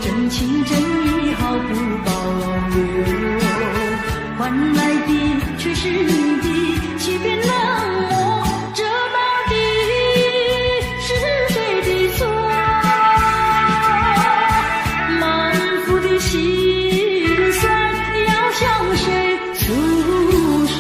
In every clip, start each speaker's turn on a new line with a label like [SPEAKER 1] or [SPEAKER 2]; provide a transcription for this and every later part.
[SPEAKER 1] 真情真意毫不保留，换来的却是你的欺骗冷漠，这到底是谁的错？满腹的心酸要向谁诉说？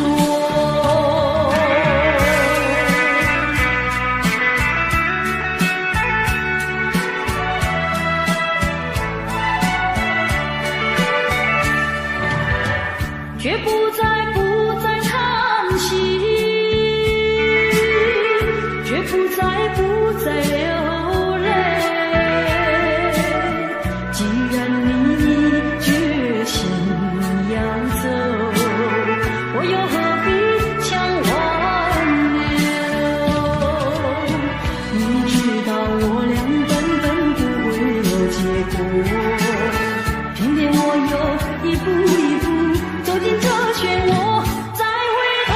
[SPEAKER 1] 却不再唱戏，却不再流泪。既然你决心要走，我又何必强挽留？你知道我俩根本不会有结果，偏偏我又一步一步走进这漩涡，再回头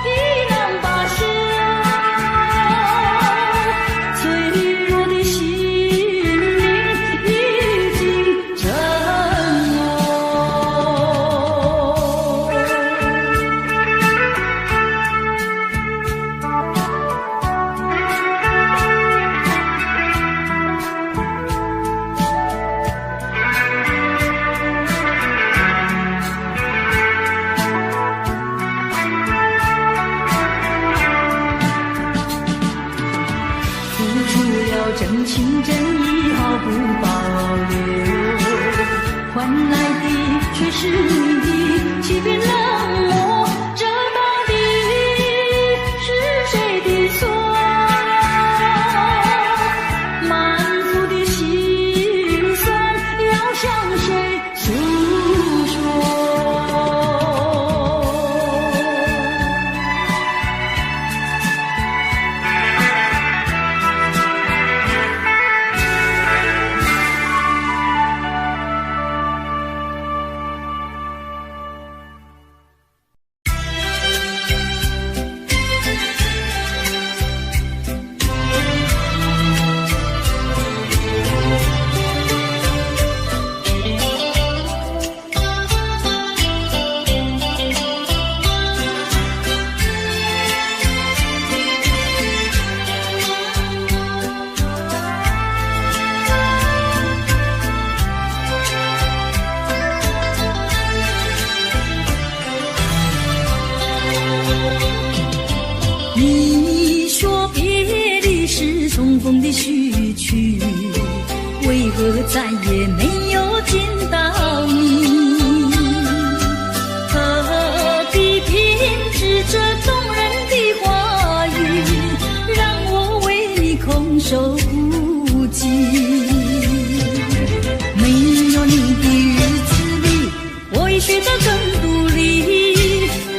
[SPEAKER 1] 已难罢休。脆弱的心灵已经震落。真情真意毫不保留，换来的却是你的欺骗冷漠，这到底是谁的错？满腹的心酸要向谁诉说？你说别离是重逢的序曲，为何再也没有见到你？何必偏执这动人的话语，让我为你空守孤寂？没有你的日子里，我已学得更独立，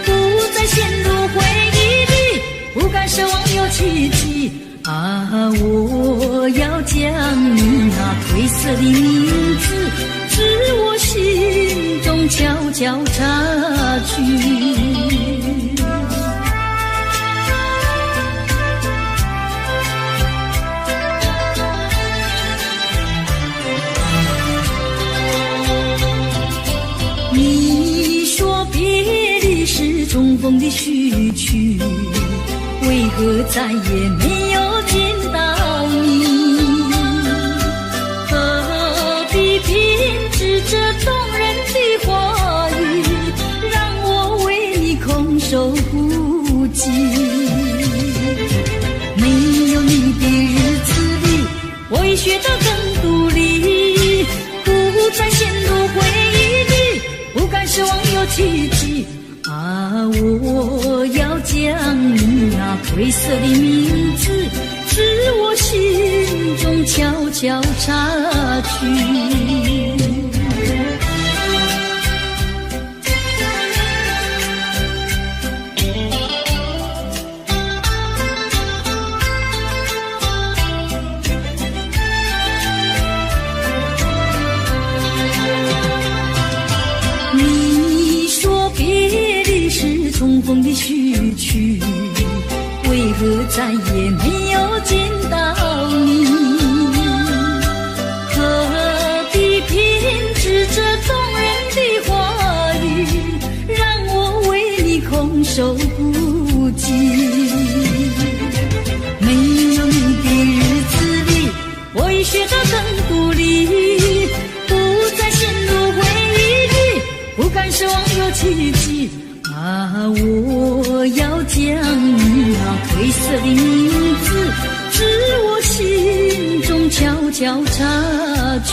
[SPEAKER 1] 不再陷入回忆里，不敢奢望有奇迹啊！我要将你那褪色的名字，自我心中悄悄插去。你说别离是重逢的序曲，为何再也没有见到你？何必偏执这动人的话语，让我为你空守孤寂？没有你的日子里，我已学得更独立，不再陷入回忆里，不敢奢望有奇迹啊！我要将你那褪色的名字，自我心中悄悄插去。你说别离是重逢的序曲，为何再也没有见到你？何受不及。没有你的日子里，我已学得更独立，不再陷入回忆里，不敢奢望有奇迹。我要将那褪色的名字，自我心中悄悄擦去。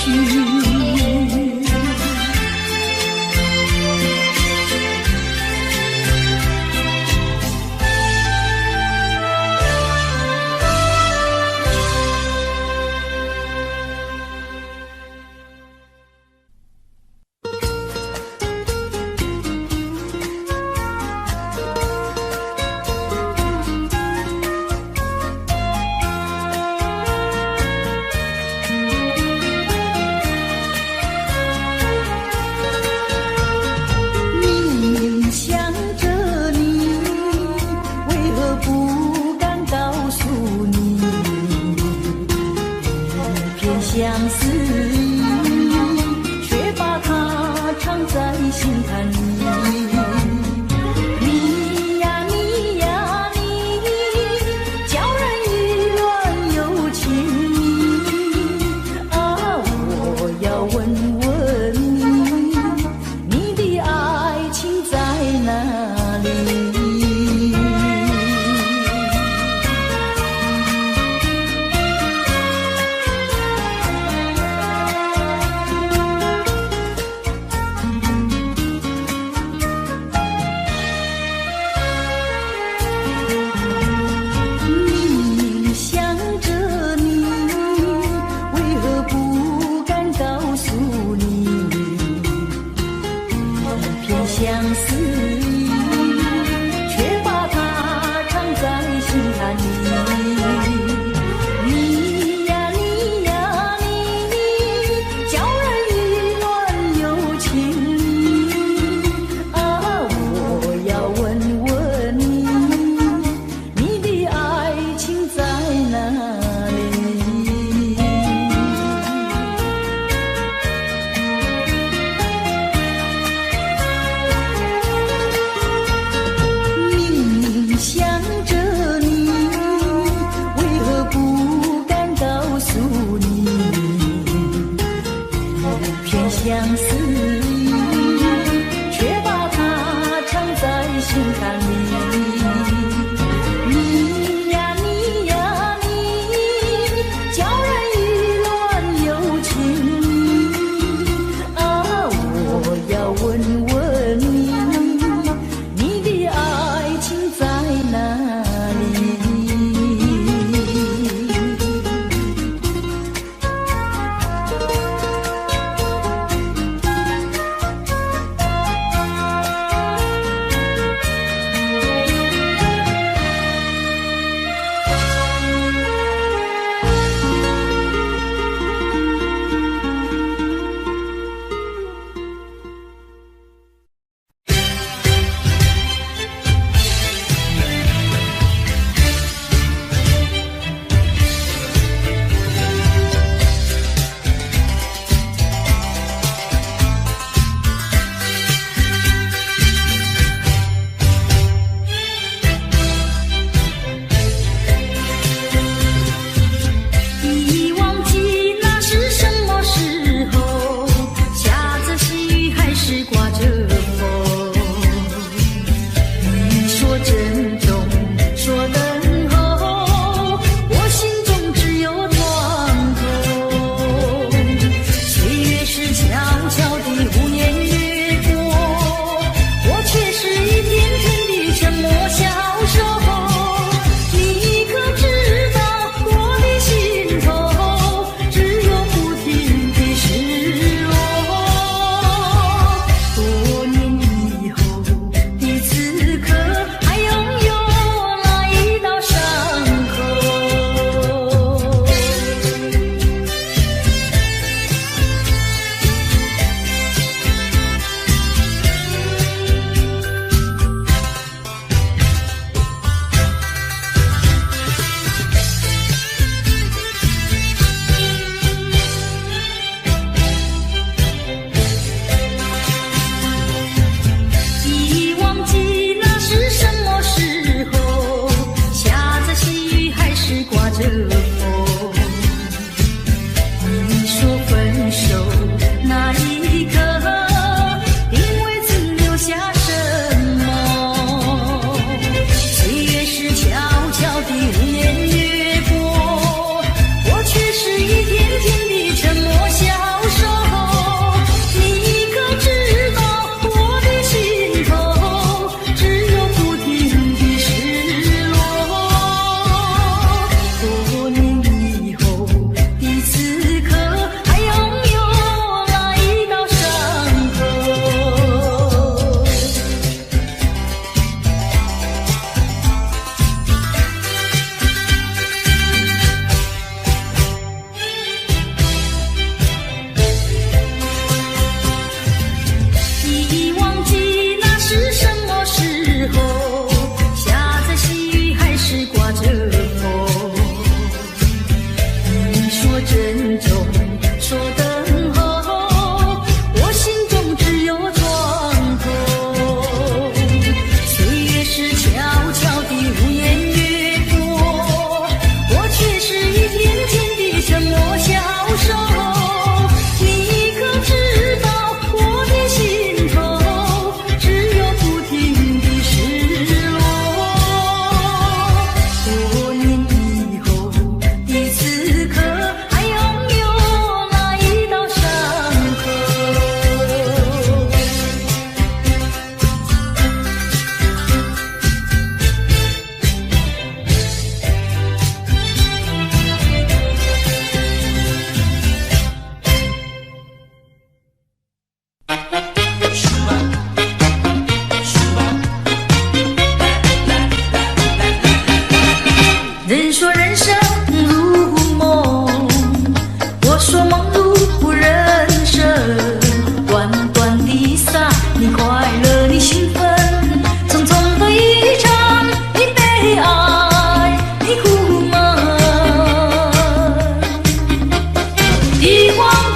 [SPEAKER 1] 相思却把它藏在心坎里。你呀你呀你，叫人意乱又情迷啊！我要问问你，你的爱情在哪里？相思却把它藏在心坎里。你呀你呀你，叫人意乱又情迷啊！我要问问你，你的爱情在哪里？想着你，为何不敢告诉你？片相思却把它藏在心坎里。你呀你呀你，叫人意乱又情迷啊！我要问问你，你的爱情在哪里？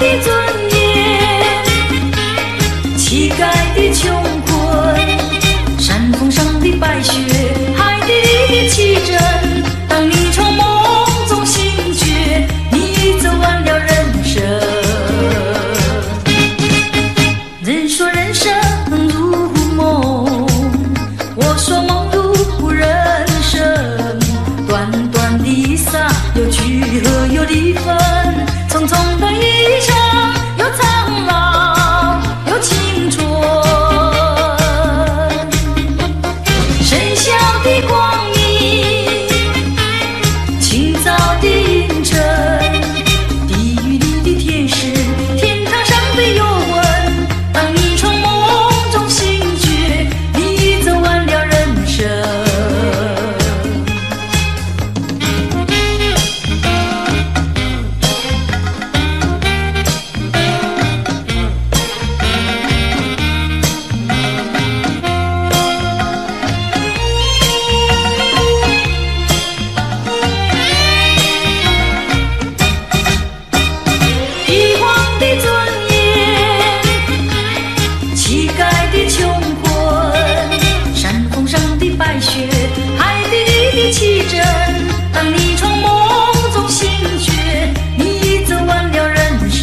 [SPEAKER 1] 的尊严，乞丐的穷困，山峰上的白雪，海底的奇珍。当你从梦中醒觉，你走完了人生。人说人生如梦，我说梦如人生。短短的一刹，有聚合有离分，匆匆的一生，有苍老有青春。深宵的光明，清早的阴沉，地狱里的天使，天堂上的幽魂。当你从梦中醒觉，你走完了人生。帝皇的尊严，乞丐的穷困，山峰上的白雪，海底里的奇珍。当你从梦中醒觉，你走完了人生。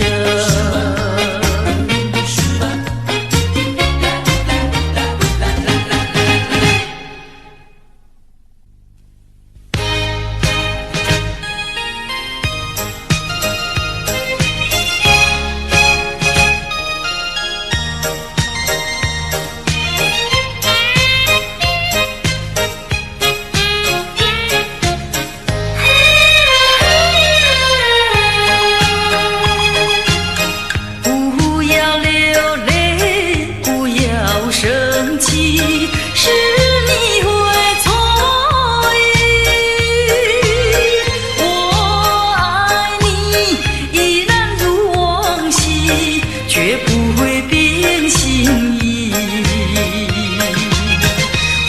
[SPEAKER 1] 不要流泪，不要生气，是你会错意。我爱你依然如往昔，绝不会变心意。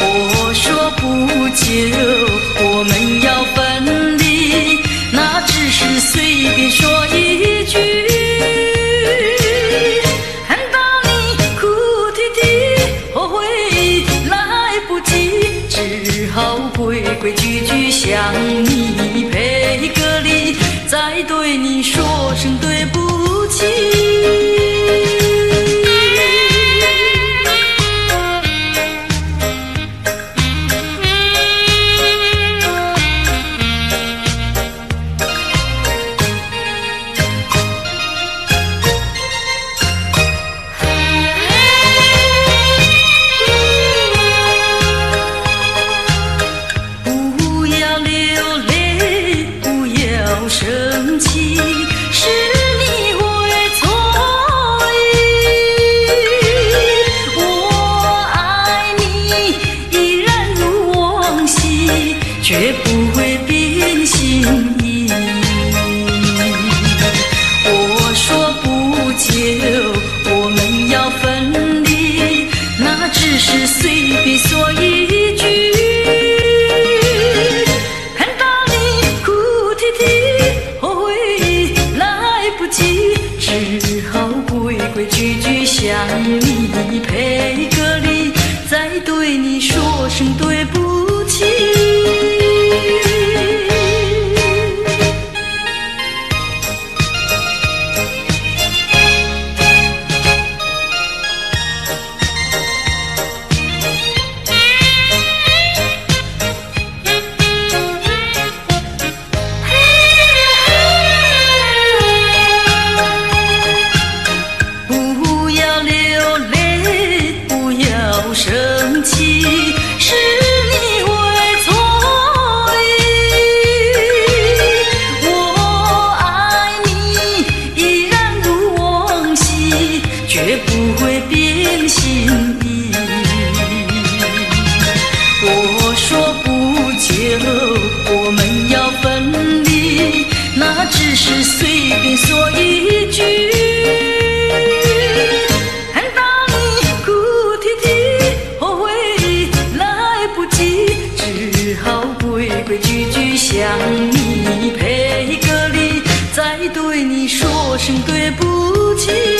[SPEAKER 1] 我说不久我们要分离，那只是随便说一句。看到你哭啼啼，后悔来不及，只好规规矩矩向你赔个礼，再对你说声对不起。不要流泪，不要生气，是你会错意。我爱你依然如往昔，绝不会变心意。我说不久我们要分离，那只是随便说一句。看到你哭啼啼，后悔来不及，只好规规矩矩向你赔个礼，再对你说声对不起。不要流泪，不要生气，是你会错意。不起。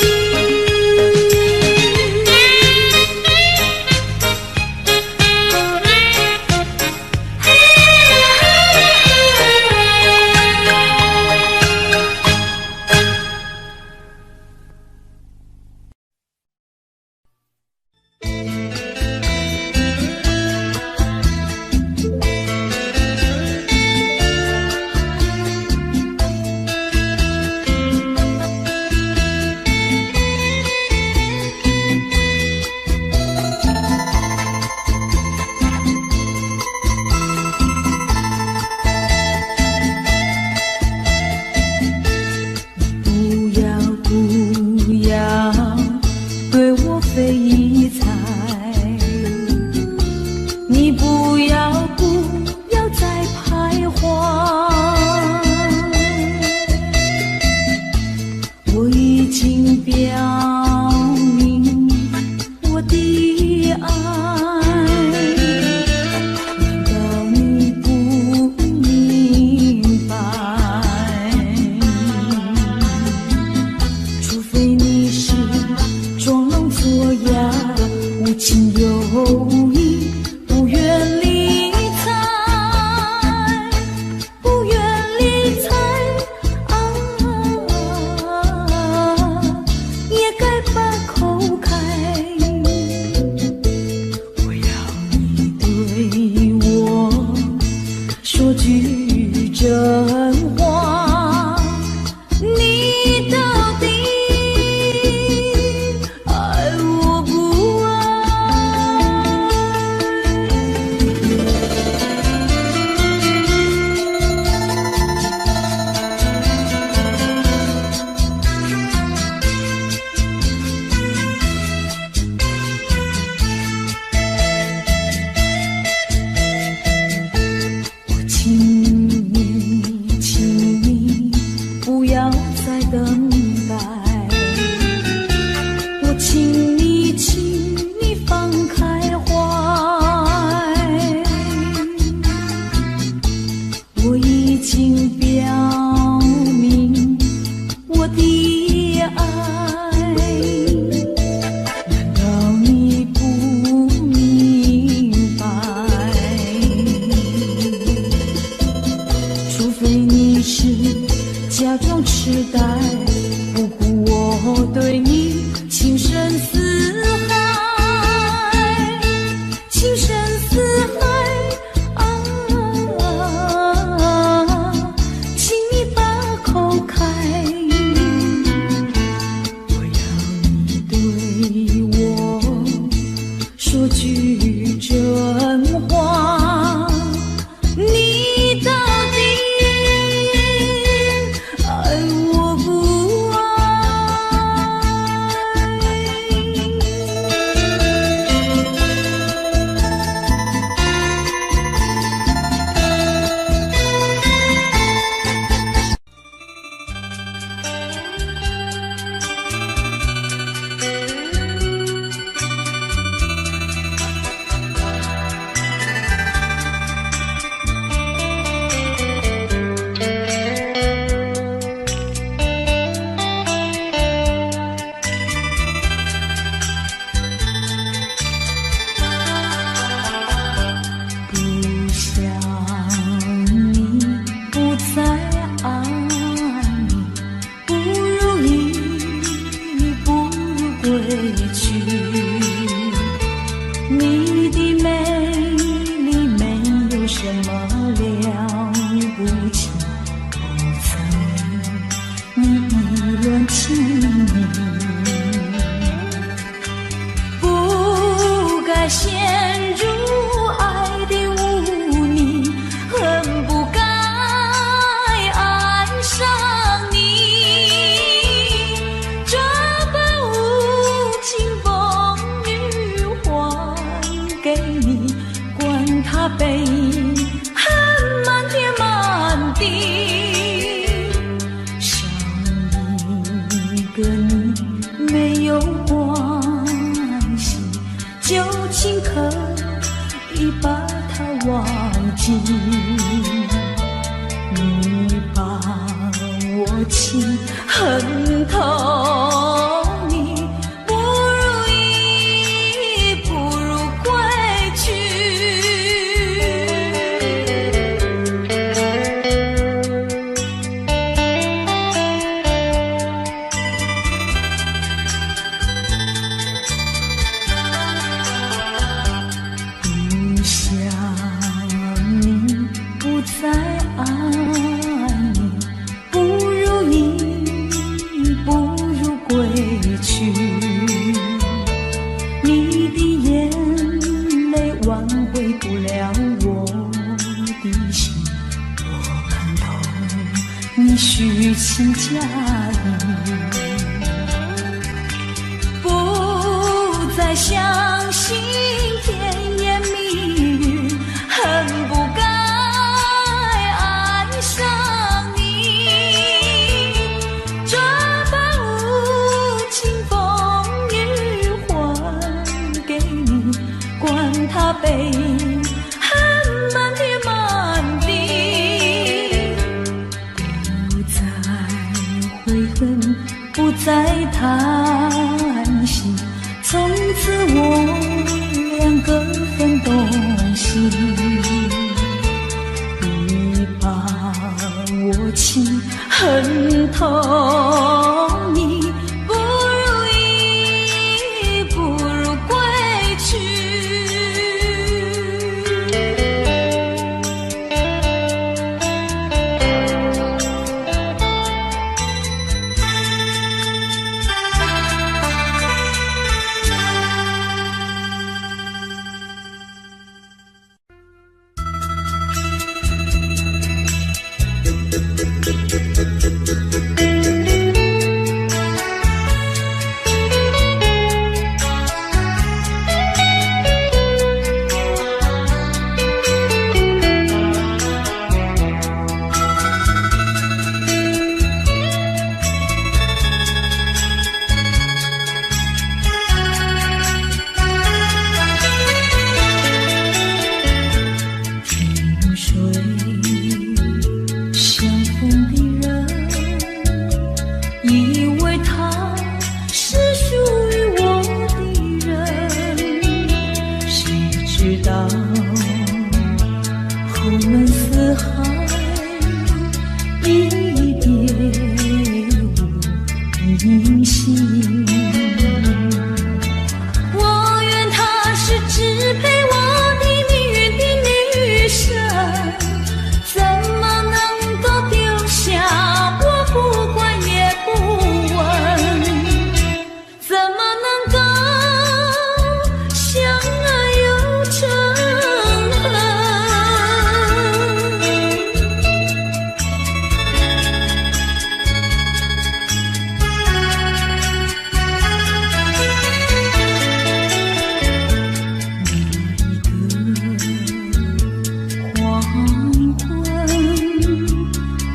[SPEAKER 1] 记，你把我情恨透你，不如意，不如归去。不想你，不再爱你，不如意，不如归去。你的眼泪挽回不了我的心，我看透你虚情假意，不再相信甜言蜜语，恨不该爱上你。这般无情风雨还给你，管他悲恨满天满地。不再悔恨，不再叹息，从此我两个分东西。你把我情恨透你，不如意，不如归去。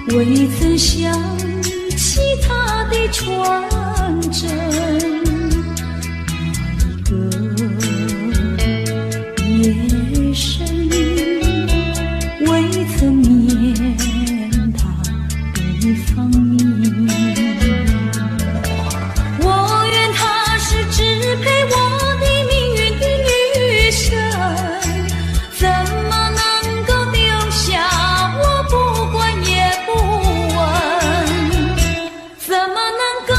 [SPEAKER 1] 未曾想起他的传真，那一个夜深，未曾念他的芳名。我愿他是支配我的命运的女神，怎么能够丢下我不管也不问？怎么能够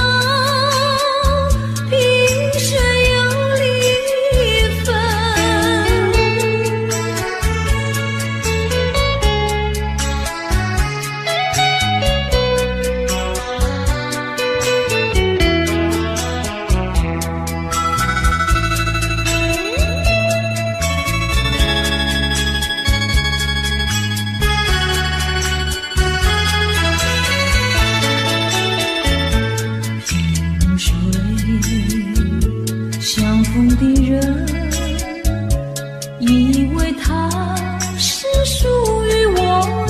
[SPEAKER 1] 萍水有离分？萍水相逢的人，以为他是属于我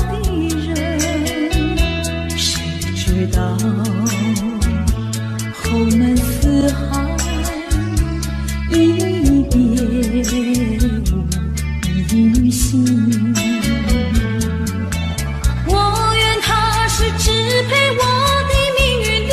[SPEAKER 1] 的人，谁知道后门四海，一别无音信。我愿他是支配我的命运的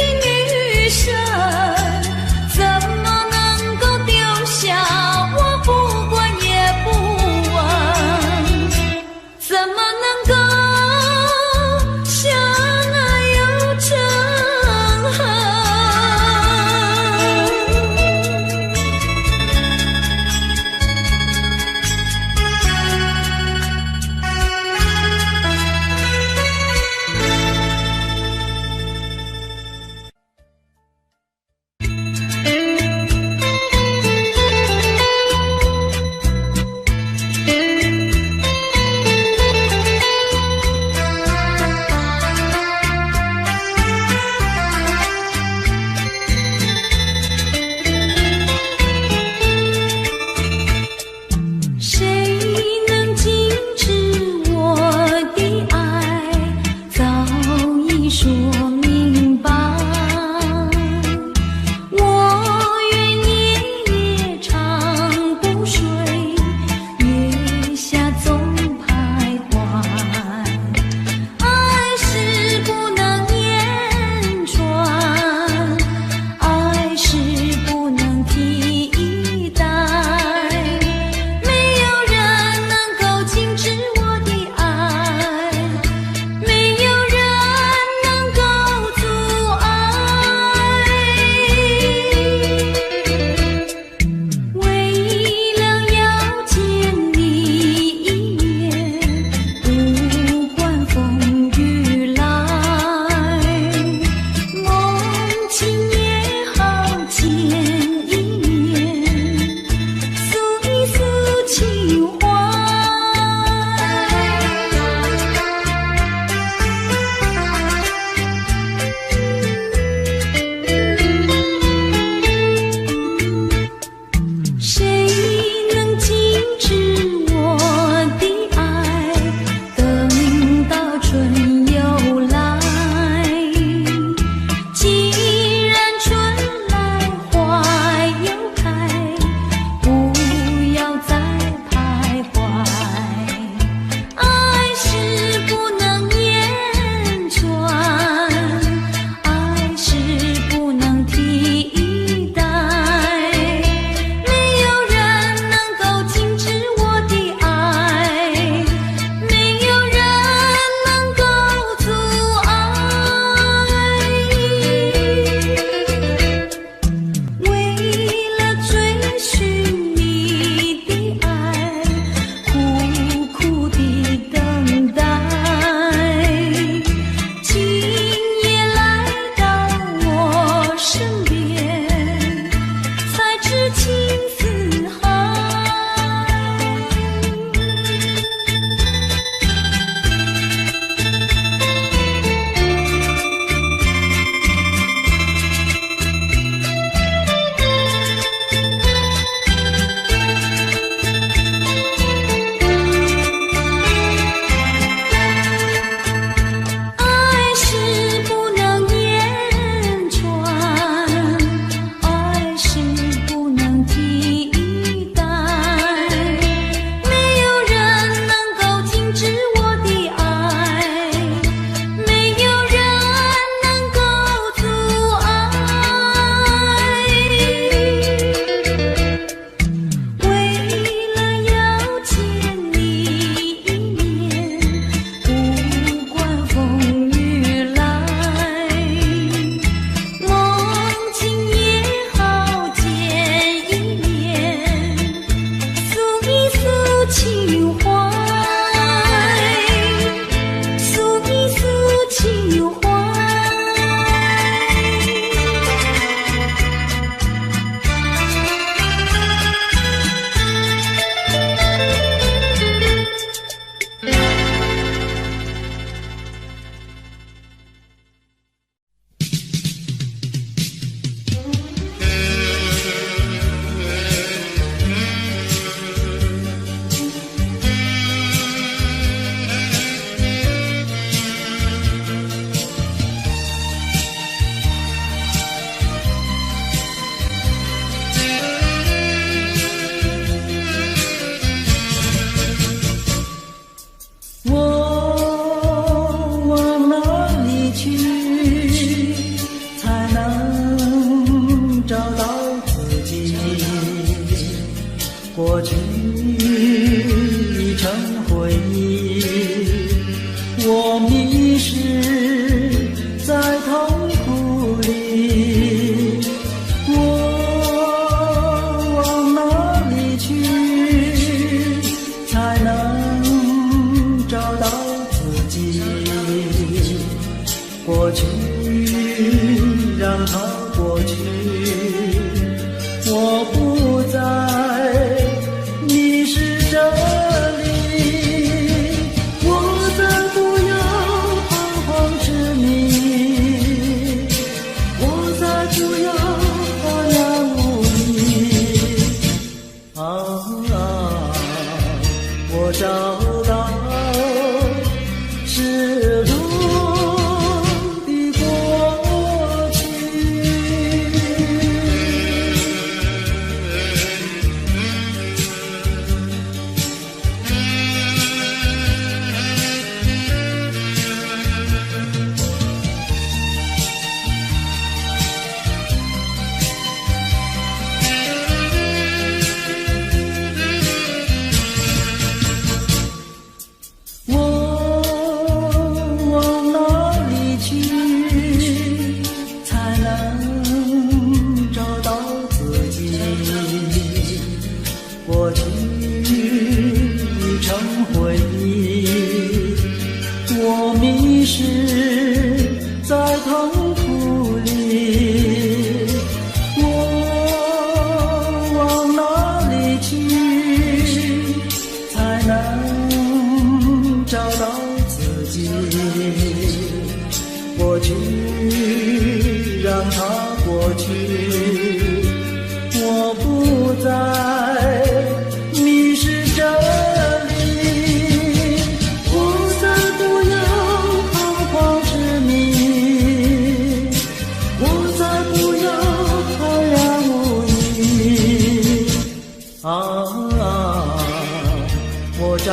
[SPEAKER 1] 找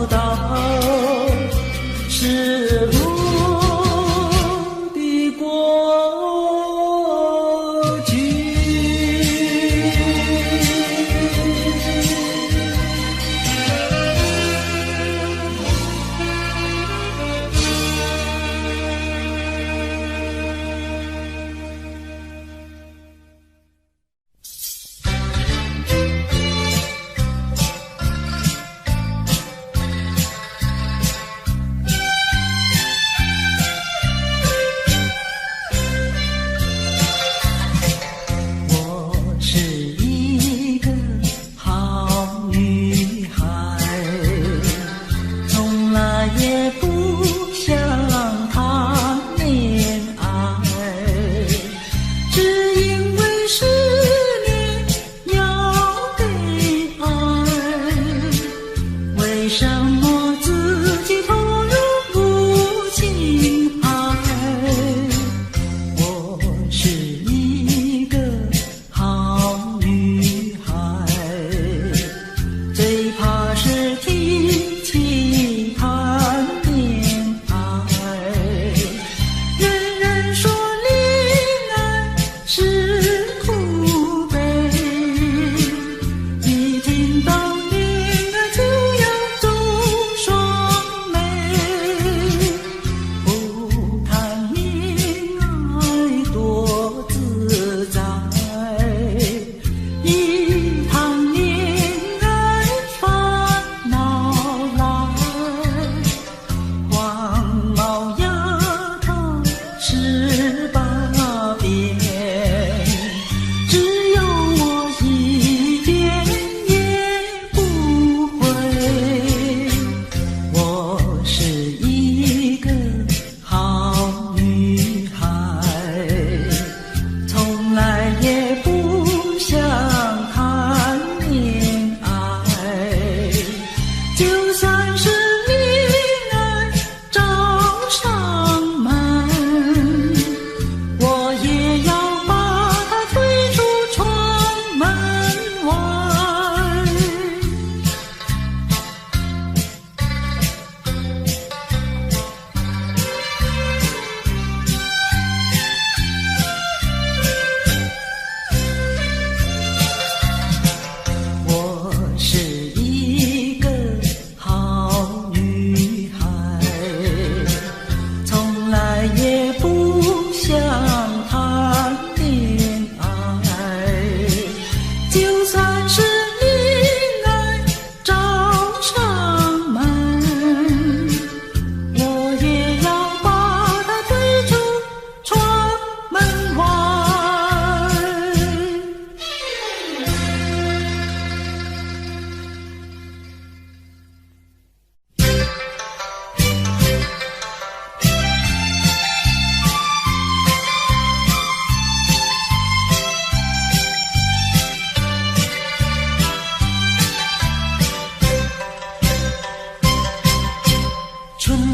[SPEAKER 1] 到是我的过去。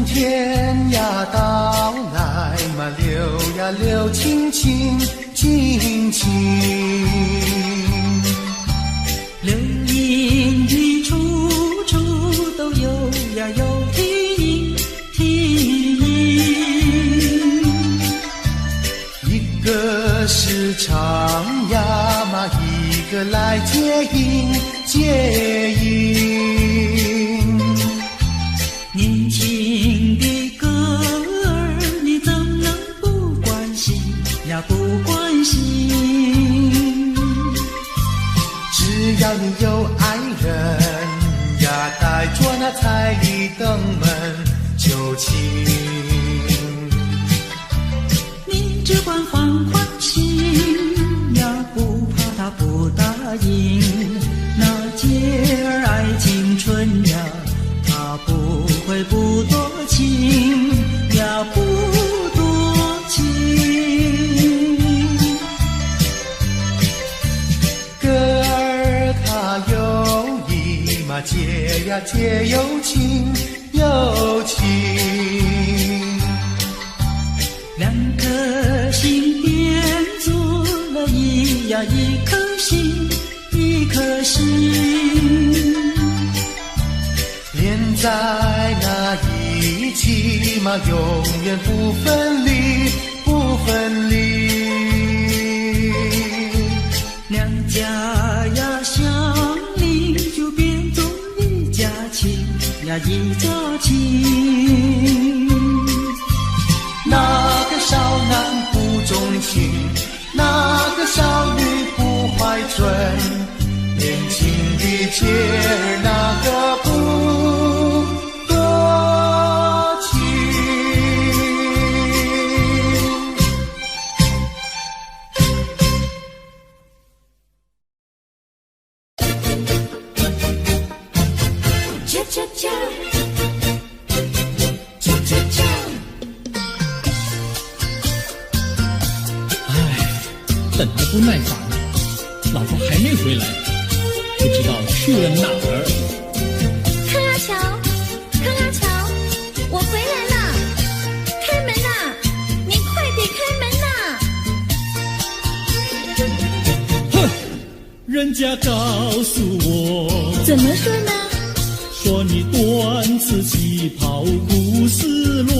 [SPEAKER 2] 天呀到来嘛，流呀流，亲亲亲亲。
[SPEAKER 1] 流言语处处都有呀有听听。
[SPEAKER 2] 一个是唱呀嘛，一个来接应接应。
[SPEAKER 1] 年轻的歌儿，你怎能不关心呀？不关心。
[SPEAKER 2] 只要你有爱人呀，带着那彩礼登门就亲。
[SPEAKER 1] 你只管放宽心呀，不怕他不答应。那姐儿爱青春呀，他不会不多情呀，不多情。
[SPEAKER 2] 歌儿它有意嘛，结呀结有情有情。
[SPEAKER 1] 两颗心变做了一颗心，一颗心。
[SPEAKER 2] 连在那一起嘛，永远不分离，不分离。
[SPEAKER 1] 两家呀相邻，就变作一家亲呀一家亲。
[SPEAKER 2] 那个少男不钟情，那个少女不怀春，年轻的姐儿那个不多情。
[SPEAKER 1] 恰恰恰，
[SPEAKER 2] 恰恰恰。
[SPEAKER 3] 等得不耐烦，老婆还没回来，不知道去了哪儿。
[SPEAKER 4] 康拉乔，康拉乔，我回来了，开门呐！你快点开门呐！
[SPEAKER 3] 哼，人家告诉我，
[SPEAKER 4] 怎么说呢？
[SPEAKER 3] 说你短此旗袍不丝落，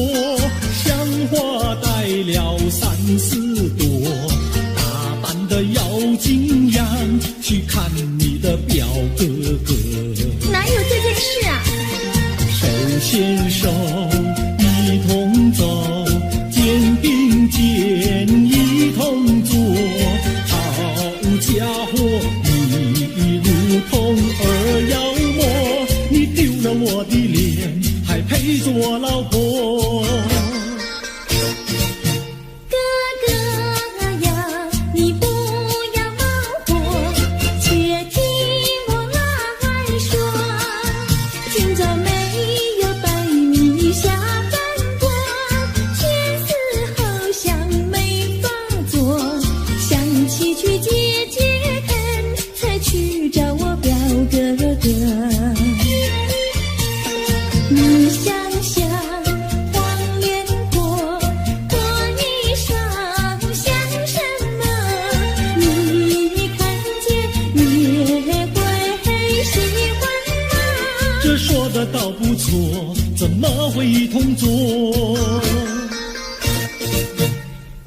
[SPEAKER 3] 像花戴了3、4朵。的妖精样去看你的表哥哥，
[SPEAKER 4] 哪有这件事啊？
[SPEAKER 3] 手牵手一同走，肩并肩一同坐，好家伙，你如同儿妖魔，你丢了我的脸，还陪着我老婆。倒不错，怎么会一同坐？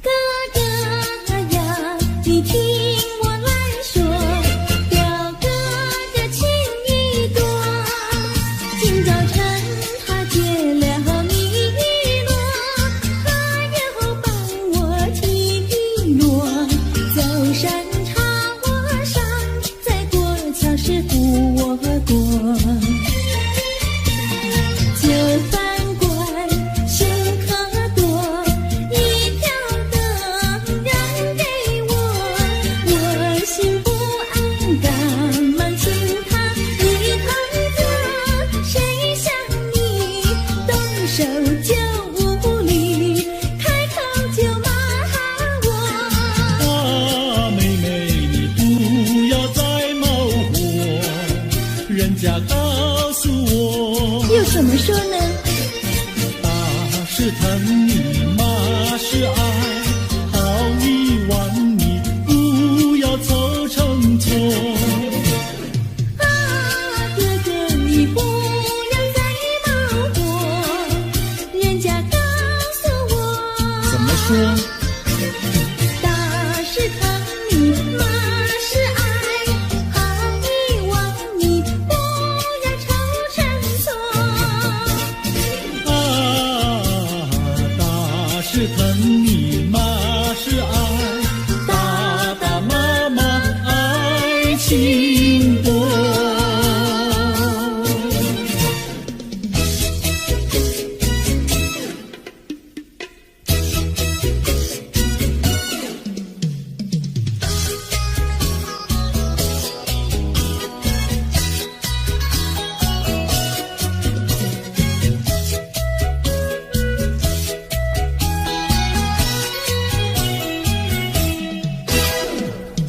[SPEAKER 4] 哥哥呀，你听我来说，表哥的情意多。今早晨他结了米罗，他又帮我提罗，走山茶我上，再过桥是扶我过。怎么说呢？
[SPEAKER 3] 打是疼你，骂是爱，好遗忘你，不要凑成错。
[SPEAKER 4] 啊，哥哥你不要再恼火，人家告诉我。
[SPEAKER 3] 怎么说？
[SPEAKER 4] 打是疼你，骂是爱，好遗忘你，不要凑成错。
[SPEAKER 3] 是疼你，骂是爱，爸爸妈妈爱情多。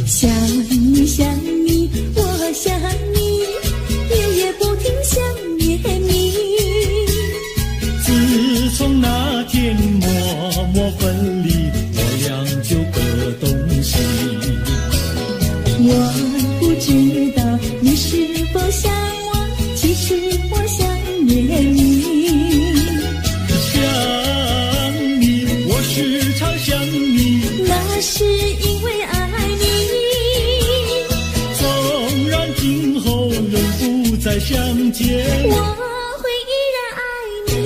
[SPEAKER 4] 想你想你，我想你，夜夜不停想念你。
[SPEAKER 3] 自从那天默默分离，我俩就各东西。
[SPEAKER 4] 我不知道你是否想我，其实我想念
[SPEAKER 3] 再相见，
[SPEAKER 4] 我会依然爱你。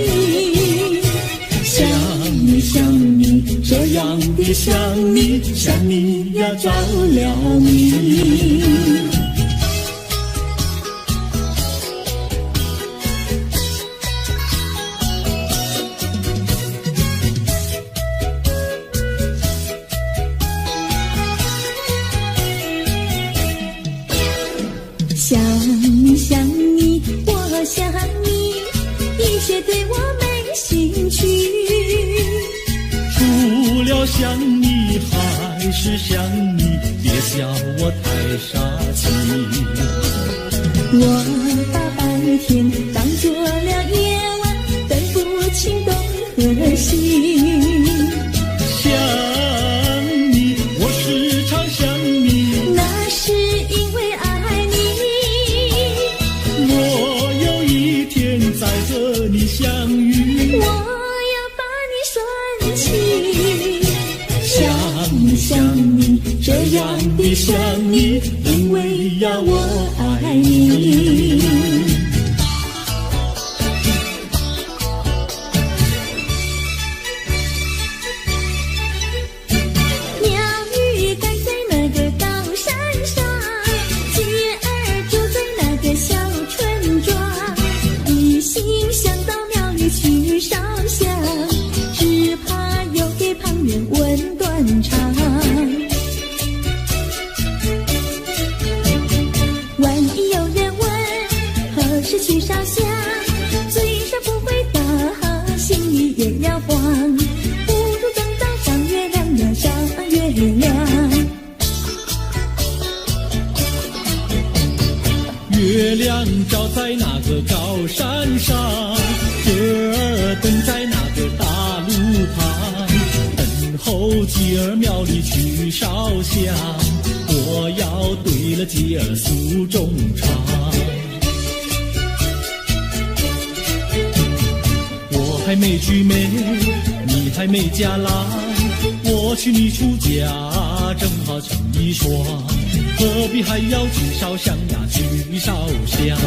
[SPEAKER 4] 想你想你，这样的想你，想你呀着了迷。想你想你，我想你，一切对我没兴趣。
[SPEAKER 3] 除了想你还是想你，别笑我太傻气。
[SPEAKER 4] 我把白天当作了夜晚，分不清东和西。
[SPEAKER 3] 想你，我时常想你，
[SPEAKER 4] 那是因为爱你。
[SPEAKER 3] 我有一天再和你相遇，
[SPEAKER 4] 我要把你算起。想你想你，这样的想你，因为呀我爱你。鸟语盖在那个高山上，鸡儿住在那个小村庄，一心想到庙里去烧香，只怕又给旁人问断肠。万一有人问何时去烧香，嘴上不回答，心里也要慌，不如等到上月亮呀上月亮。
[SPEAKER 3] 月亮照在那个高山上，gir儿等在那个大路旁，等候鸡儿庙里去烧香，我要对了鸡儿诉衷肠。我还没娶妹，你还没嫁来，我娶你出嫁，正好情一双，何必还要去烧香呀去烧香。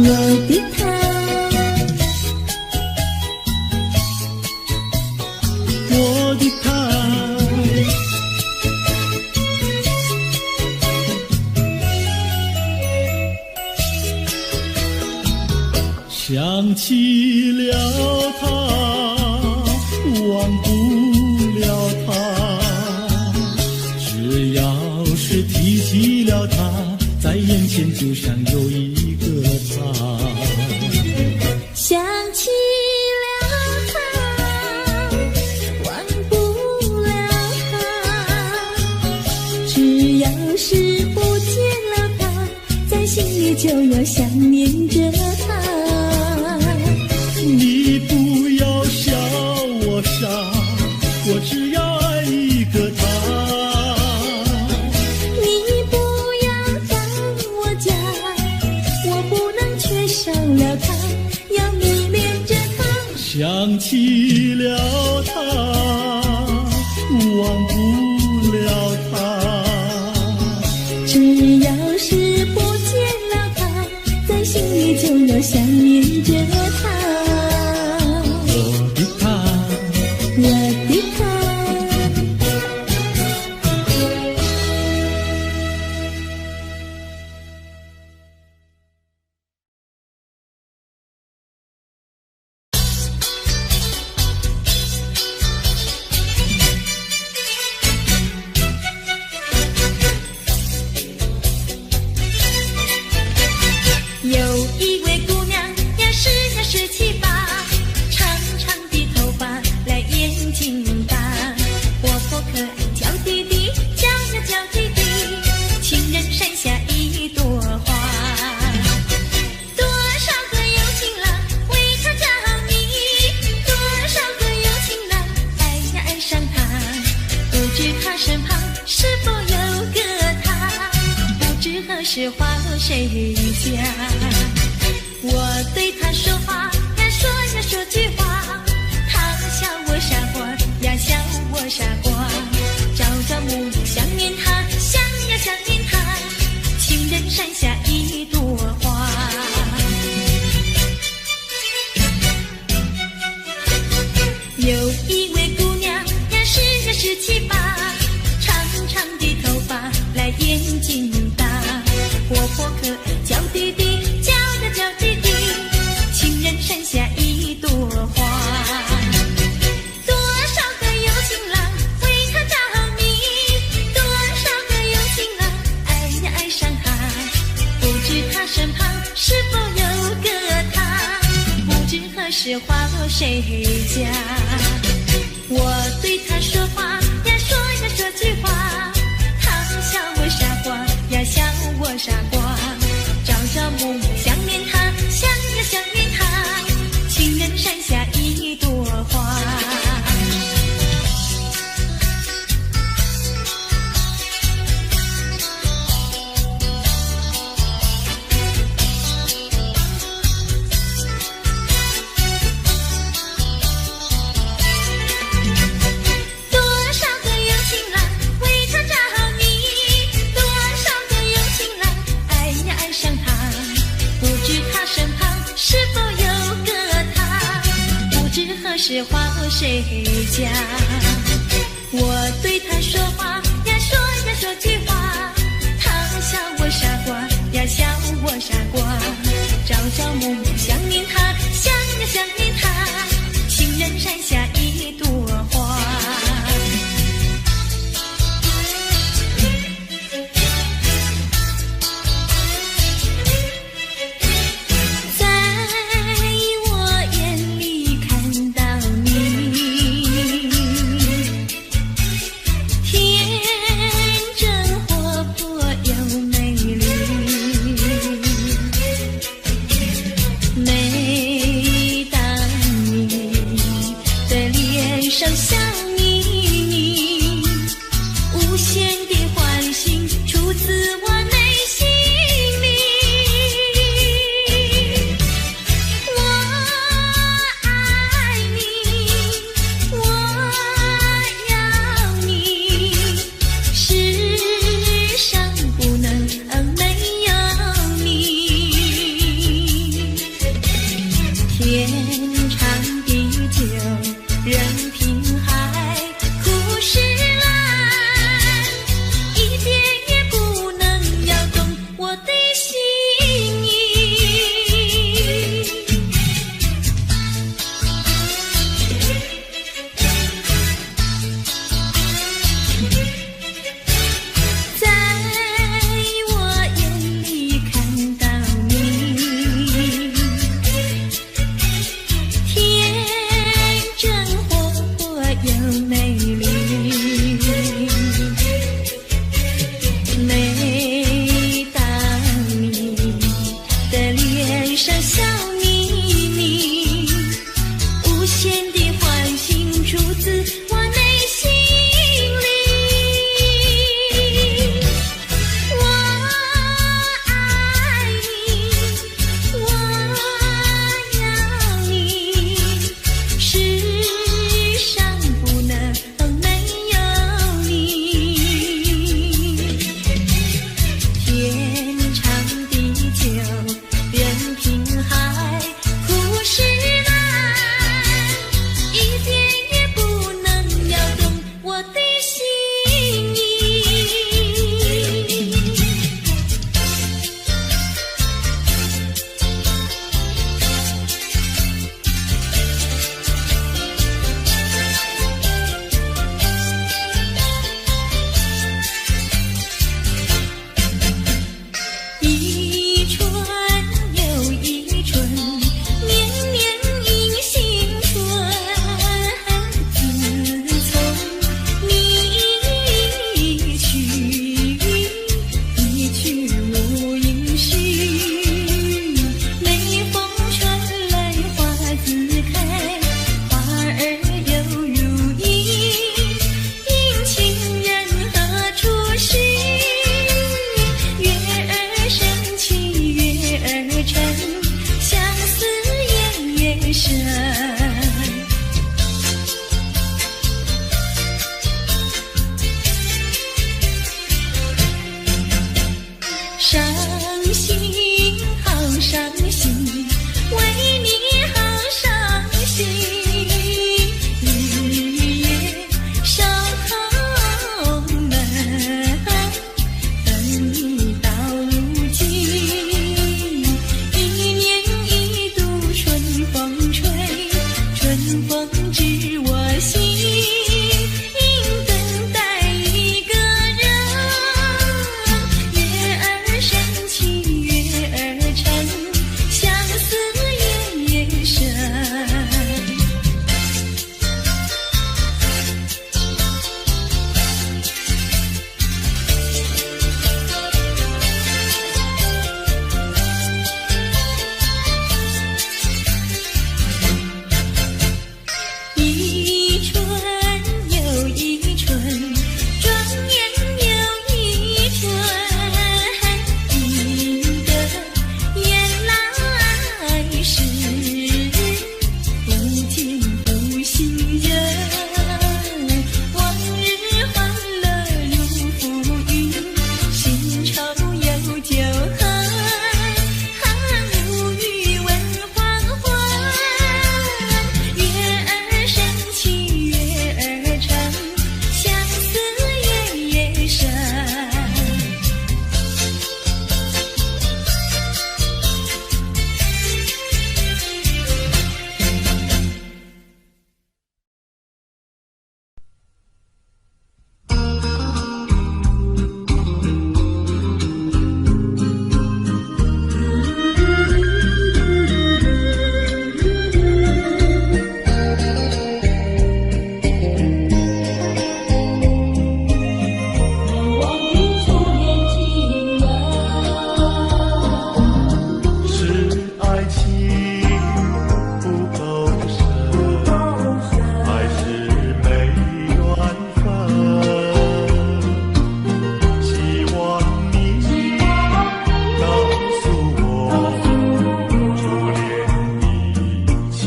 [SPEAKER 4] 我的他，
[SPEAKER 3] 我的他，想起了他，忘不了他，只要是提起了他，在眼前就像有一个他。
[SPEAKER 4] 想起了他，忘不了他，只要是不见了他，在心里就要想念着他。
[SPEAKER 3] 你不要笑我傻，我只要爱一个他。
[SPEAKER 4] 你不要当我假，我不能缺少了他，要迷恋着他。
[SPEAKER 3] 想起了他，忘不了他，
[SPEAKER 4] 只要是不见了他，在心里就要想念着他。
[SPEAKER 3] 我的他，
[SPEAKER 4] 我的他。有一位姑娘呀是七八，长长的头发来眼睛大，活泼可爱娇滴滴，叫呀叫滴滴，情人山下一朵花。多少个有情郎为她着迷，多少个有情郎爱呀爱上她，不知她身旁是否有个他，不知何时花落谁家。我对他说话呀说句话，他笑我傻瓜呀笑我傻有一位姑娘呀，17、8，长长的头发，来眼睛大，活泼可爱，叫弟弟，叫呀叫弟弟，情人山下一朵花。多少个有情郎为她着迷，多少个有情郎爱呀爱上她，不知她身旁是否有个他，不知何时花落谁家。我对他说话呀，说呀说句话，他笑我傻瓜呀，笑我傻瓜，朝朝暮暮想念他，想呀想念他，情人山下一朵花。是花落谁家？我对他说话呀，说呀说句话，他笑我傻瓜呀，笑我傻瓜，朝朝暮暮想念他，想呀想念他，情人山下一朵花。春风知我心，等待一个人。月儿升起月儿沉，相思夜夜深。一春又一春，转眼又一春，记得原来是不见不信人。往日欢乐如浮云，新愁又旧恨，无语问黄昏。月儿升起月儿沉，相思夜夜深。
[SPEAKER 1] 我的初恋情人，
[SPEAKER 2] 是爱情不够深，还是没缘分？希望你告诉我，初恋的情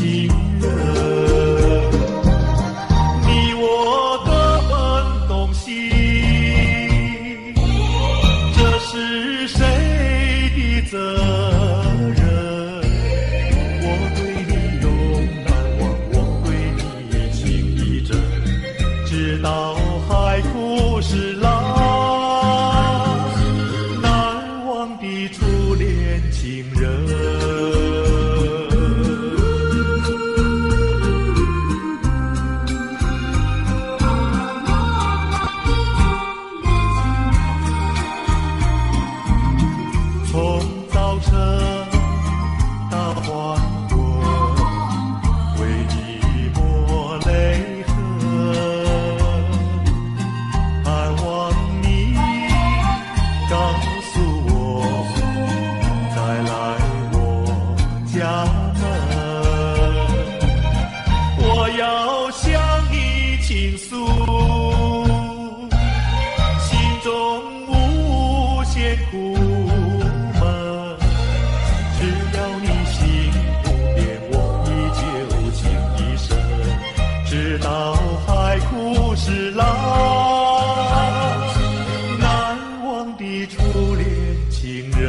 [SPEAKER 2] 人，你我各分东西。这是谁的责任？我对你永难忘，我对你情意真，直到海枯石烂，难忘的初恋情人。从早晨到黄昏，为你抹泪痕，盼望你告诉我，再来我家门。我要向你倾诉，心中无限苦闷。只要你心不变，我依旧情一生，直到海枯石烂，难忘的初恋情人。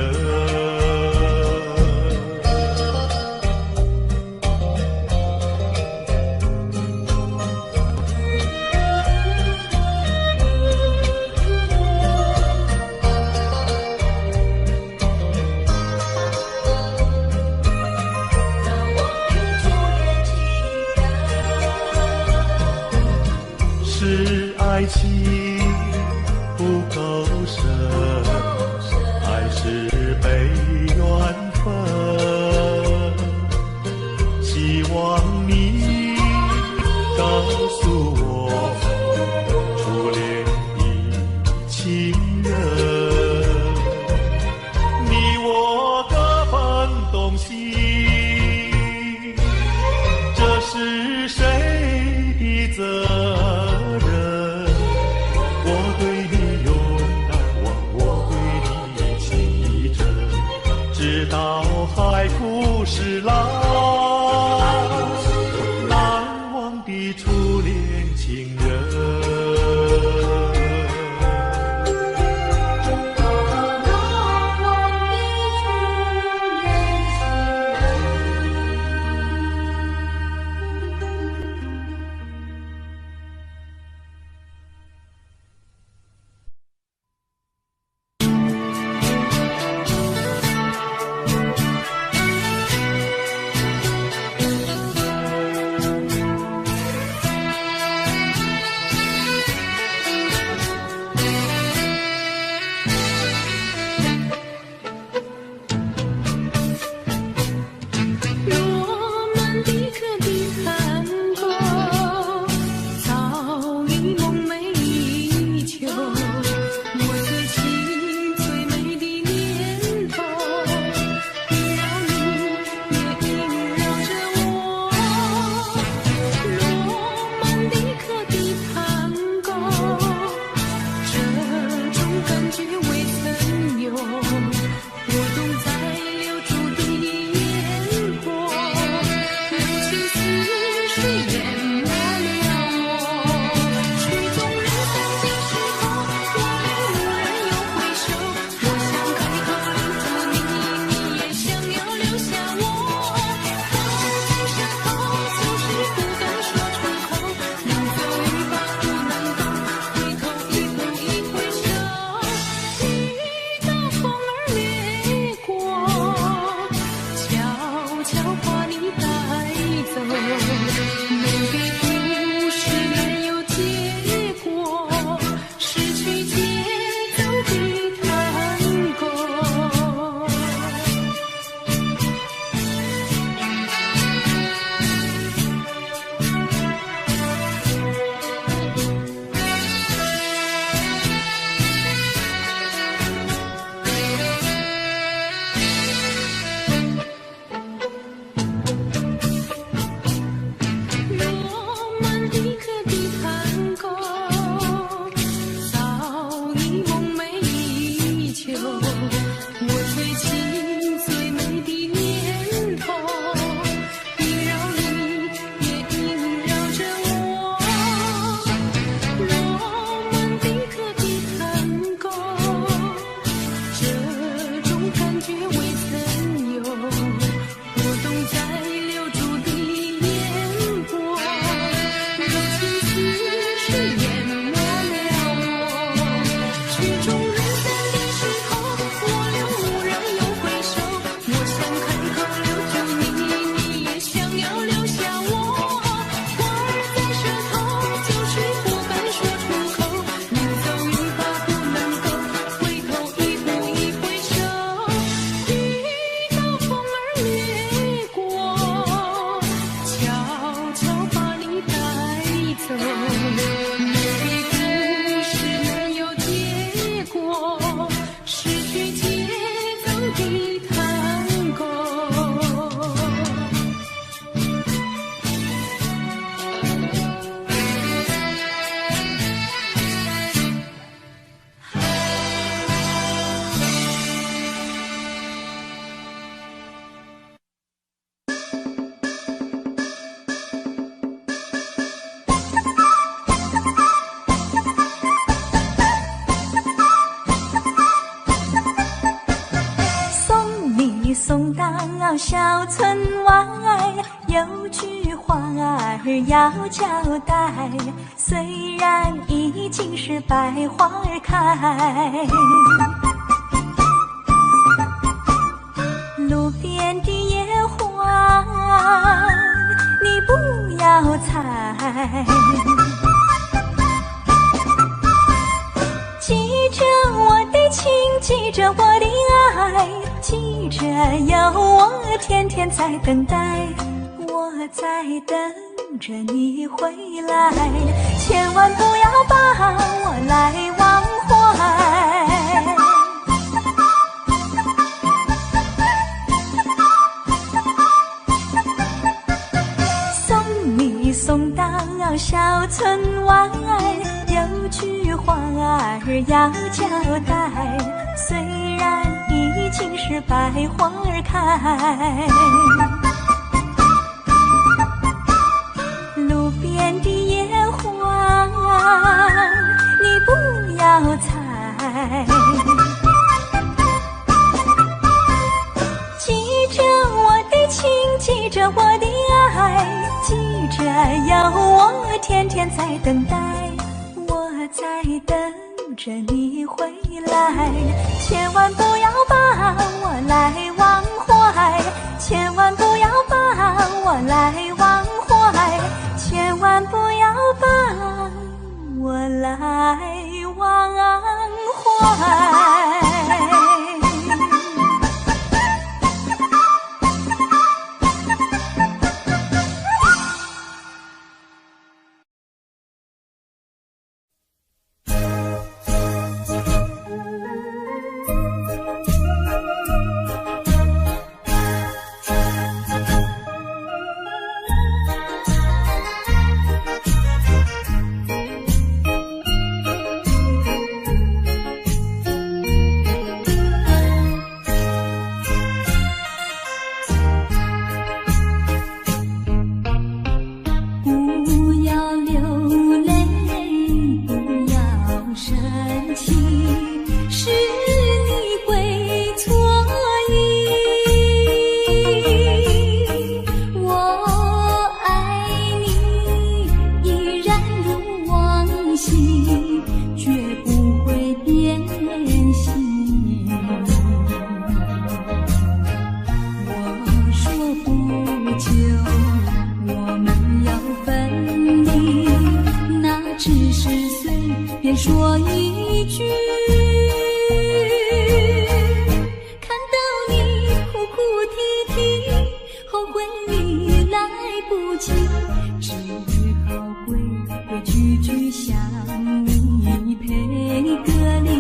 [SPEAKER 2] 是爱情不够深，还是没缘分？希望你告诉我，初恋的情人，你我各分东西。这是谁的责任？我对你永难忘，我对你情意真，
[SPEAKER 4] 送到小村外，有句话儿要交代，虽然已经是百花开，路边的野花你不要采，记着我的情，记着我的爱，记着有我天天在等待，我在等着你回来，千万不要把我来忘怀。送你送到小村外，有句话儿要交代，虽然已经是百花开，路边的野花你不要采，记着我的情，记着我的爱，记着有我天天在等待，我在等着你回来，千万不要把我来忘怀，千万不要把我来忘怀，千万不要把我来忘怀。说一句，看到你哭哭啼啼，后悔已来不及，只好规规矩矩向你赔个礼，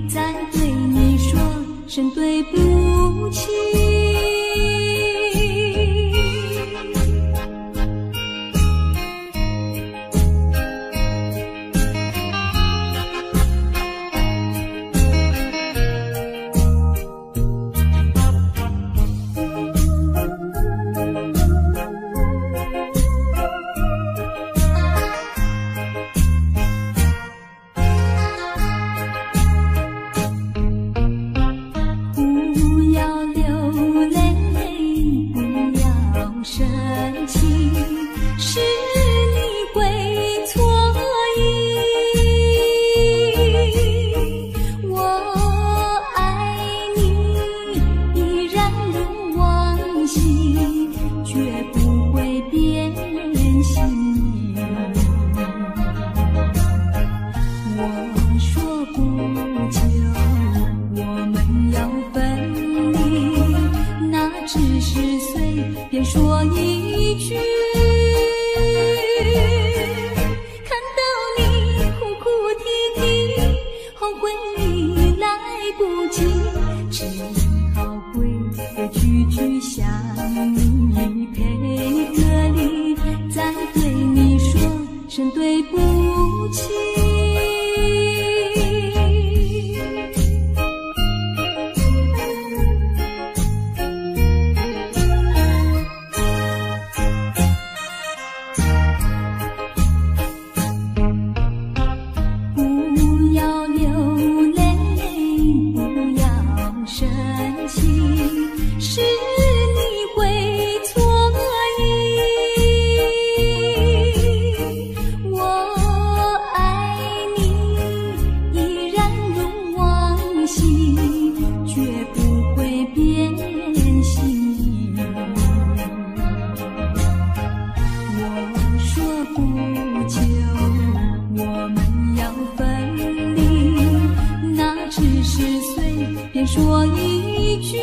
[SPEAKER 4] 再对你说声对不起。说一句，看到你哭哭啼啼，后悔已来不及，只好规规矩矩向你赔个礼，再对你说声对不起。是说一句，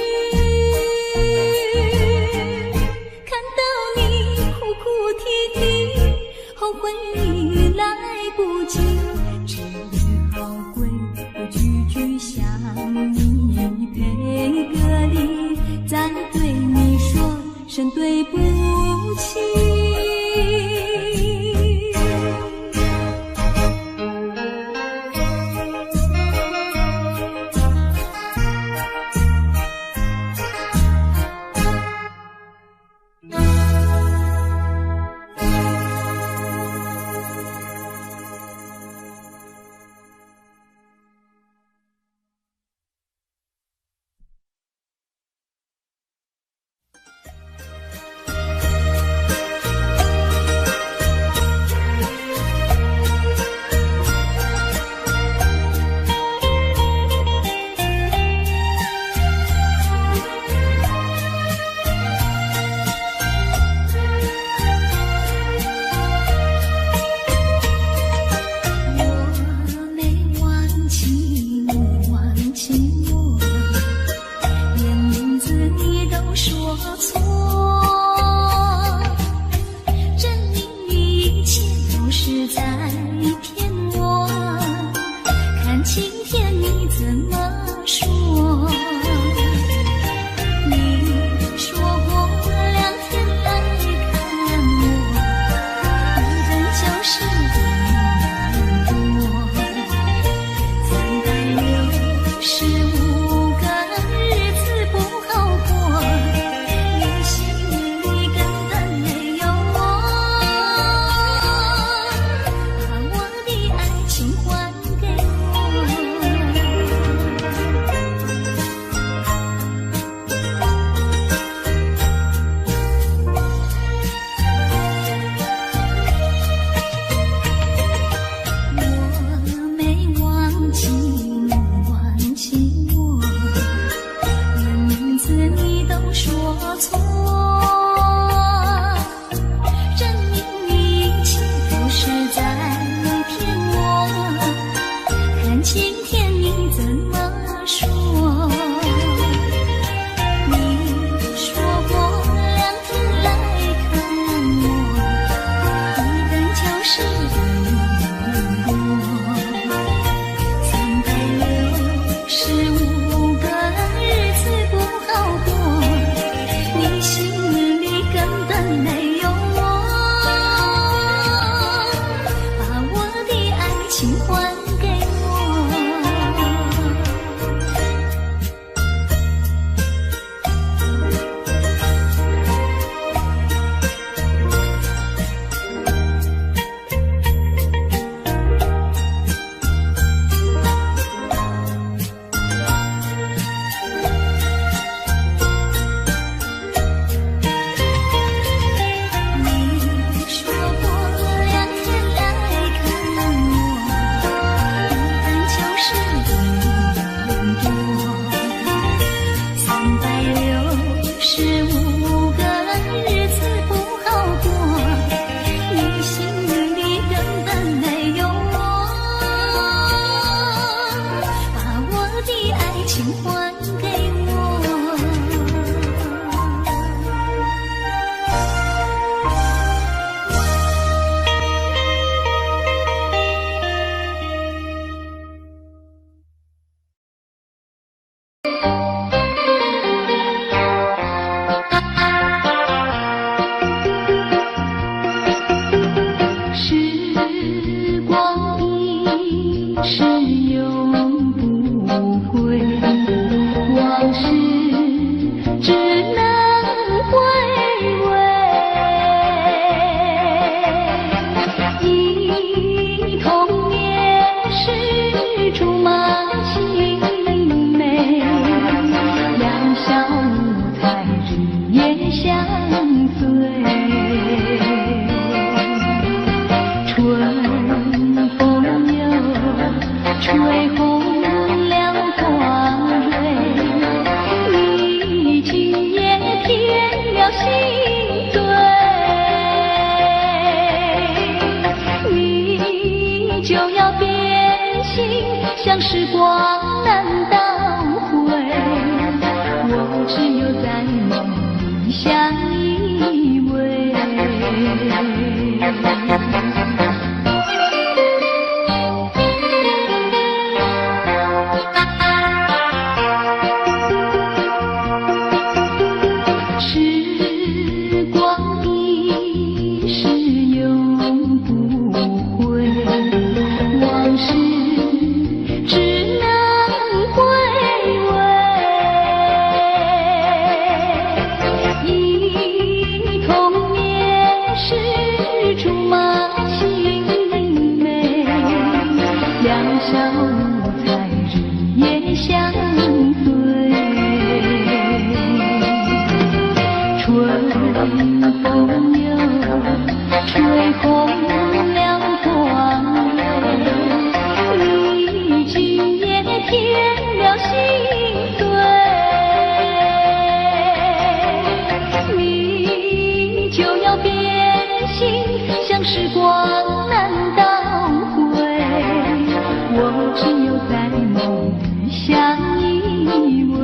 [SPEAKER 4] 看到你哭哭啼啼，后悔已来不及，只好归回句句想你陪个礼，再对你说声对不起。就要变心，像时光难倒回。
[SPEAKER 1] 相依偎。时光一逝永不回，往事只能回味。忆童年时竹马青梅，两小无猜日夜相对。春风又吹红了光蕊，你今夜添了心碎，你就要变心，像时光难倒回，我只有在梦里相依偎。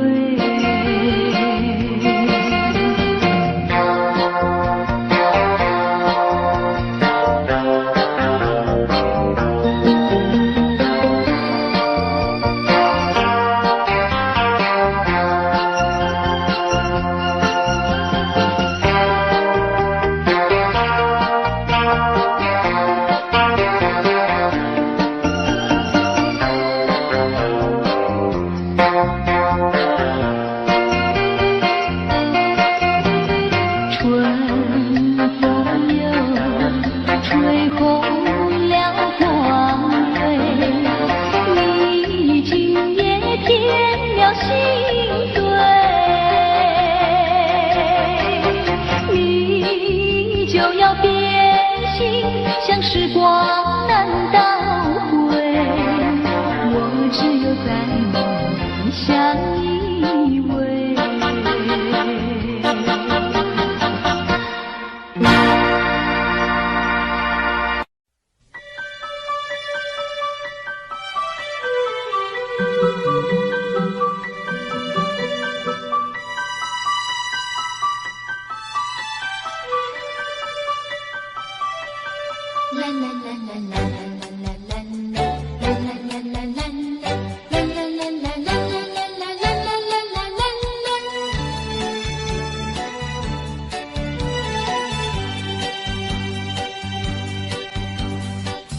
[SPEAKER 1] 像时光难倒回，我只有在梦里相依偎。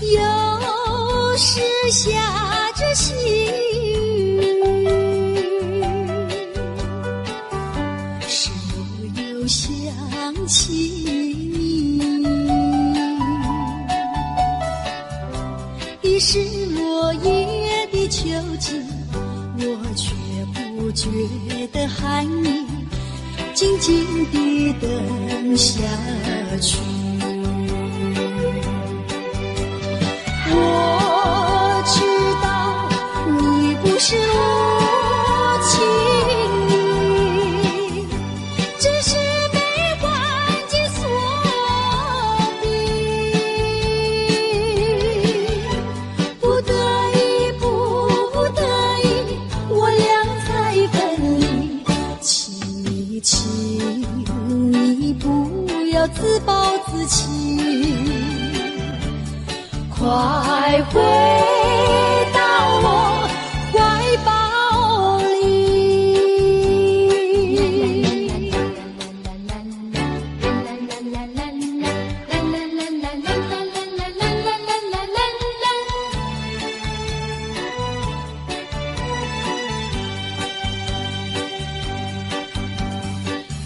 [SPEAKER 4] 有时下着细雨，是我又想起你。已是落叶的秋季，我却不觉得寒意，静静地等下去。我知道你不是无情意，只是被环境所逼，不得已，不得已，我俩才分离。请你不要自暴自弃，快回到我怀抱里。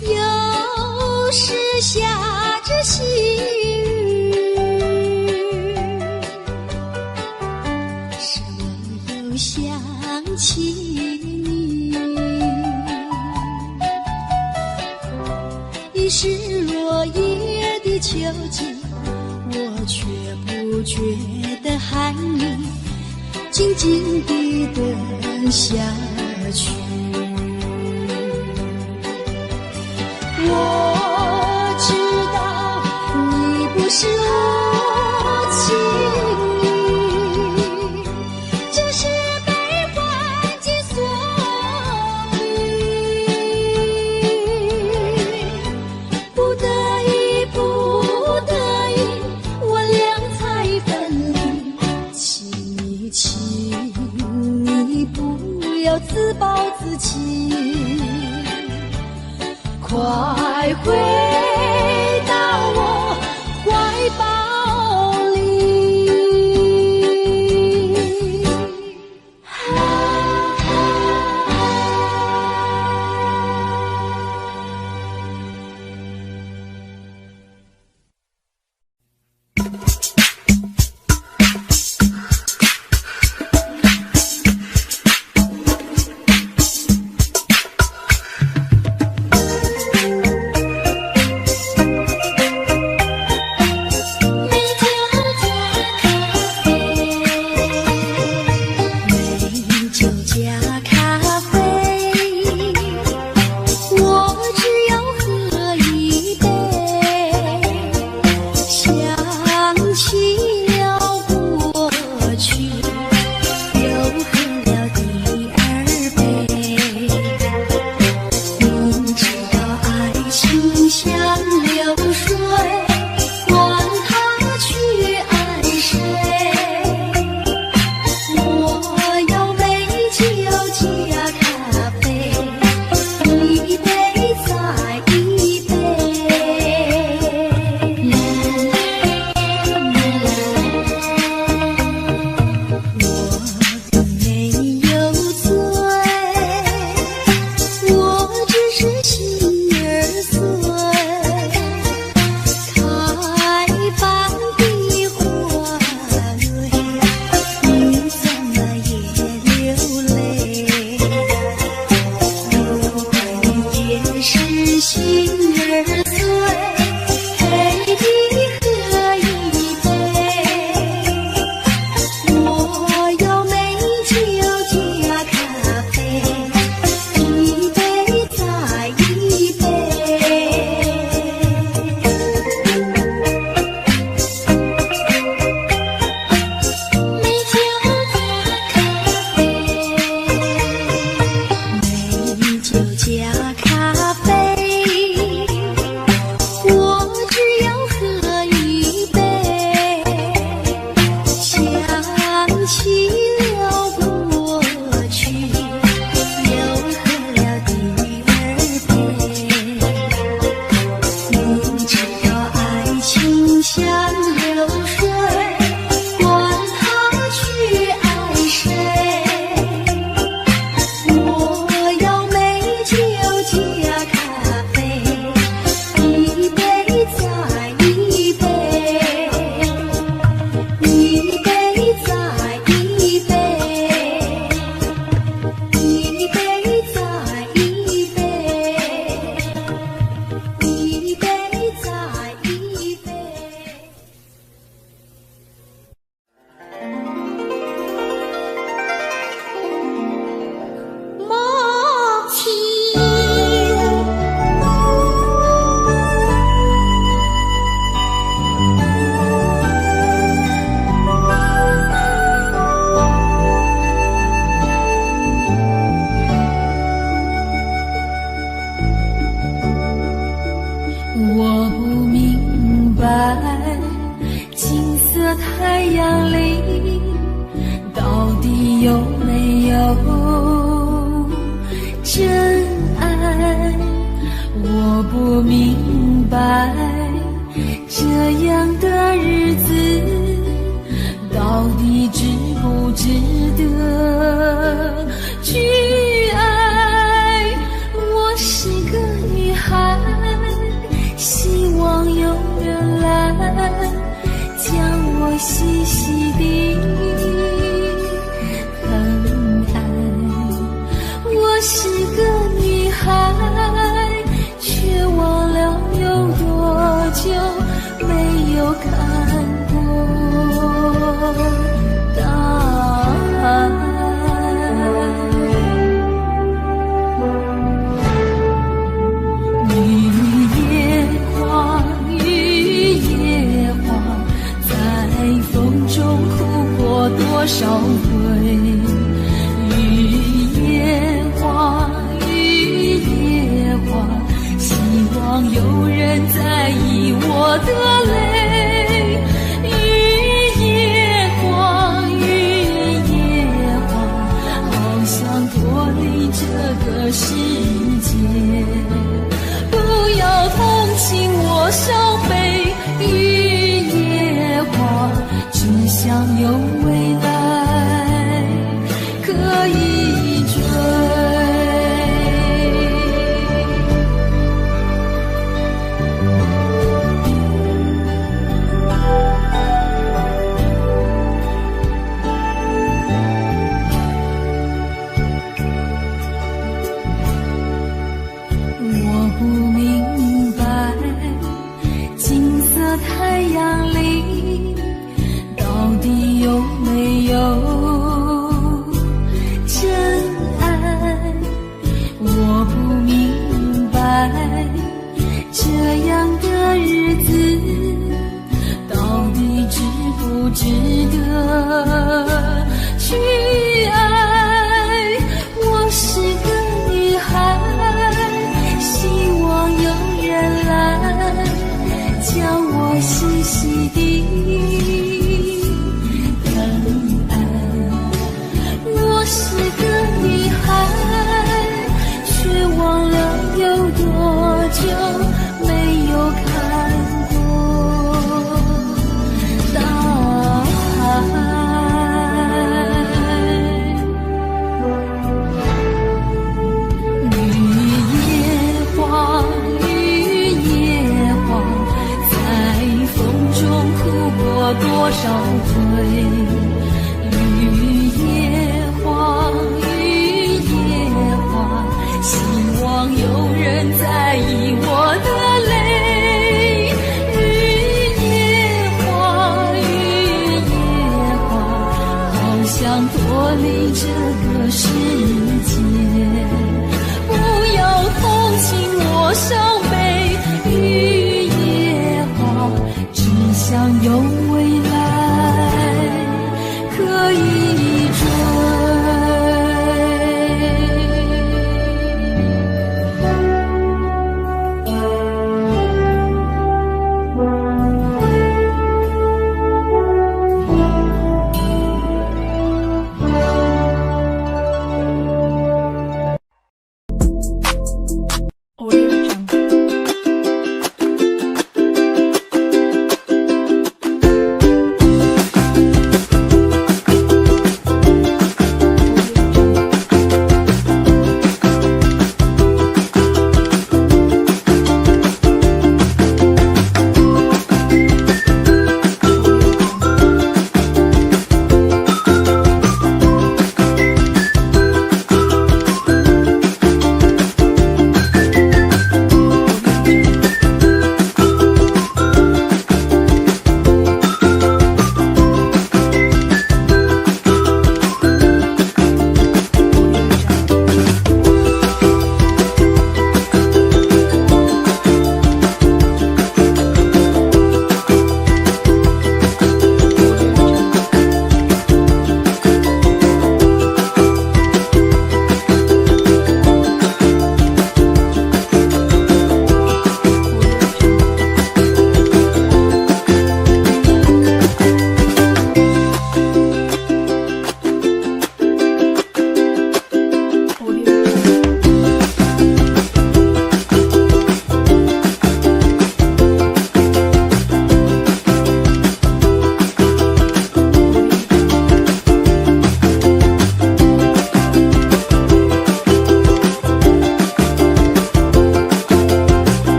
[SPEAKER 4] 有时下着细想起你，已是落叶的秋季，我却不觉得寒意，静静地等下去。我知道你不是无情意，只是被环境所逼，我自暴自弃。快回到我怀抱里。我
[SPEAKER 1] 只想有未来可以追。我不明白，金色太阳里到底有没有真爱？我不明白，这样的日子到底值不值得去爱？我是个女孩，希望有人来将我细细地疼爱。我是个女孩，却忘了有多久没有看过大海。多少回雨夜花，雨夜花，希望有人在意我的泪。雨夜花，雨夜花，好想脱离这个世界，不要同情我伤悲。雨夜花，只想有未来